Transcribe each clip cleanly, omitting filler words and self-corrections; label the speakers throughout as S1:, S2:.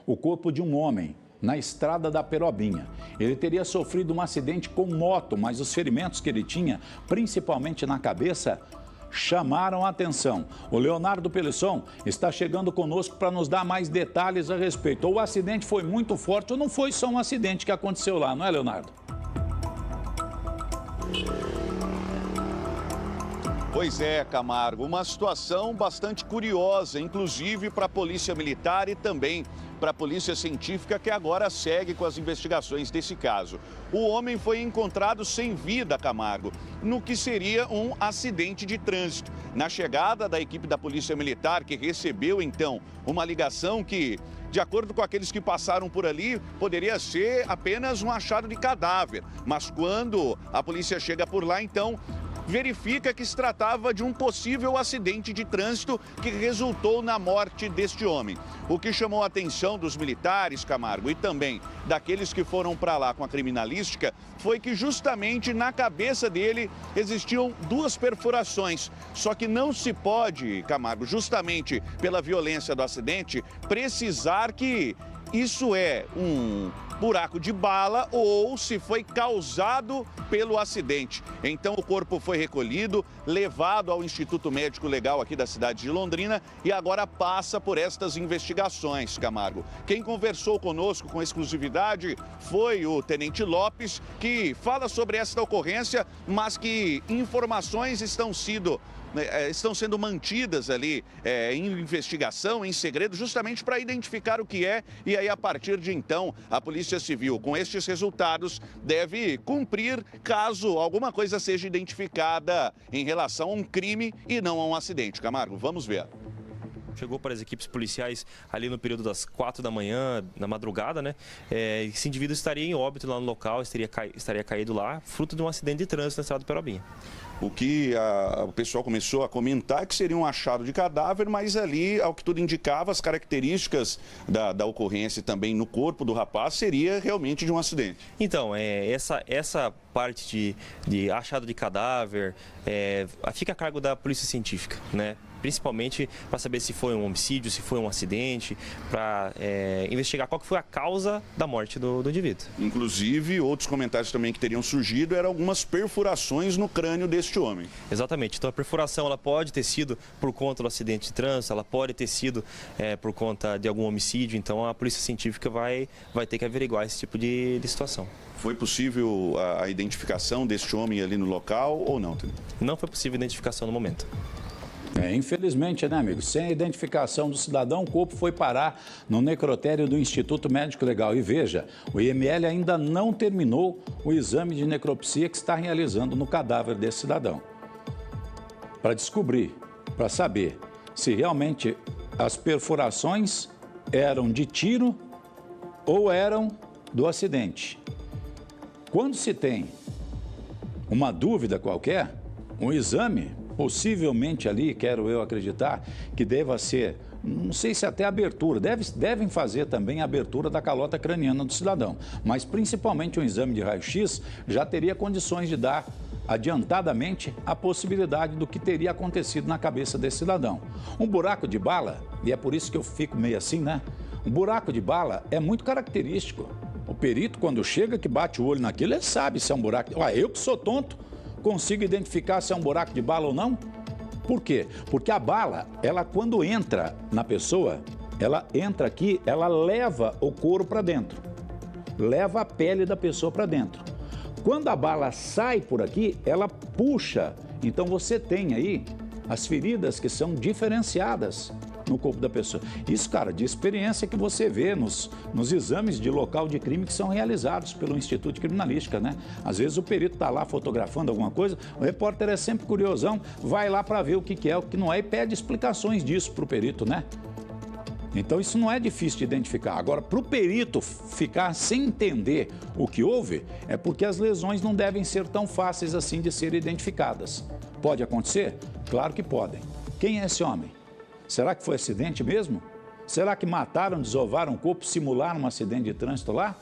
S1: o corpo de um homem na estrada da Perobinha. Ele teria sofrido um acidente com moto, mas os ferimentos que ele tinha, principalmente na cabeça, chamaram a atenção. O Leonardo Pelisson está chegando conosco para nos dar mais detalhes a respeito. O acidente foi muito forte ou não foi só um acidente que aconteceu lá, não é, Leonardo?
S2: Pois é, Camargo, uma situação bastante curiosa, inclusive para a Polícia Militar e também para a Polícia Científica, que agora segue com as investigações desse caso. O homem foi encontrado sem vida, Camargo, no que seria um acidente de trânsito. Na chegada da equipe da Polícia Militar, que recebeu, então, uma ligação que, de acordo com aqueles que passaram por ali, poderia ser apenas um achado de cadáver. Mas quando a polícia chega por lá, então, verifica que se tratava de um possível acidente de trânsito que resultou na morte deste homem. O que chamou a atenção dos militares, Camargo, e também daqueles que foram para lá com a criminalística, foi que justamente na cabeça dele existiam duas perfurações. Só que não se pode, Camargo, justamente pela violência do acidente, precisar que isso é um buraco de bala ou se foi causado pelo acidente. Então o corpo foi recolhido, levado ao Instituto Médico Legal aqui da cidade de Londrina e agora passa por estas investigações, Camargo. Quem conversou conosco com exclusividade foi o Tenente Lopes, que fala sobre esta ocorrência, mas que informações estão sendo mantidas ali em investigação, em segredo, justamente para identificar o que é. E aí, a partir de então, a Polícia Civil, com estes resultados, deve cumprir caso alguma coisa seja identificada em relação a um crime e não a um acidente. Camargo, vamos ver.
S3: Chegou para as equipes policiais ali no período das 4 da manhã, na madrugada, né? Esse indivíduo estaria em óbito lá no local, estaria caído lá, fruto de um acidente de trânsito na estrada do Perobinha.
S2: O que o pessoal começou a comentar é que seria um achado de cadáver, mas ali, ao que tudo indicava, as características da ocorrência também no corpo do rapaz seria realmente de um acidente.
S3: Então, essa parte de achado de cadáver fica a cargo da Polícia Científica, né? Principalmente para saber se foi um homicídio, se foi um acidente, para investigar qual que foi a causa da morte do indivíduo.
S2: Inclusive, outros comentários também que teriam surgido eram algumas perfurações no crânio deste homem.
S3: Exatamente. Então, a perfuração ela pode ter sido por conta do acidente de trânsito, ela pode ter sido por conta de algum homicídio. Então, a Polícia Científica vai ter que averiguar esse tipo de situação.
S2: Foi possível a identificação deste homem ali no local ou não?
S3: Não foi possível a identificação no momento.
S1: Infelizmente, né, amigo? Sem a identificação do cidadão, o corpo foi parar no necrotério do Instituto Médico Legal. E veja, o IML ainda não terminou o exame de necropsia que está realizando no cadáver desse cidadão. Para descobrir, para saber se realmente as perfurações eram de tiro ou eram do acidente. Quando se tem uma dúvida qualquer, um exame, possivelmente ali, quero eu acreditar, que deva ser, não sei se até abertura, devem fazer também a abertura da calota craniana do cidadão, mas principalmente um exame de raio-x já teria condições de dar adiantadamente a possibilidade do que teria acontecido na cabeça desse cidadão. Um buraco de bala, e é por isso que eu fico meio assim, né? Um buraco de bala é muito característico. O perito, quando chega, que bate o olho naquilo, ele sabe se é um buraco. Eu que sou tonto, consigo identificar se é um buraco de bala ou não? Por quê? Porque a bala, ela quando entra na pessoa, ela entra aqui, ela leva o couro para dentro, leva a pele da pessoa para dentro. Quando a bala sai por aqui, ela puxa. Então você tem aí as feridas que são diferenciadas no corpo da pessoa. Isso, cara, de experiência que você vê nos exames de local de crime que são realizados pelo Instituto de Criminalística, né? Às vezes o perito está lá fotografando alguma coisa, o repórter é sempre curiosão, vai lá para ver o que é, o que não é e pede explicações disso para o perito, né? Então isso não é difícil de identificar. Agora, para o perito ficar sem entender o que houve, é porque as lesões não devem ser tão fáceis assim de serem identificadas. Pode acontecer? Claro que podem. Quem é esse homem? Será que foi acidente mesmo? Será que mataram, desovaram o corpo, simularam um acidente de trânsito lá?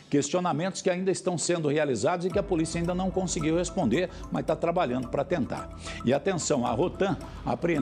S1: Questionamentos que ainda estão sendo realizados e que a polícia ainda não conseguiu responder, mas está trabalhando para tentar. E atenção, a Rotan apreendeu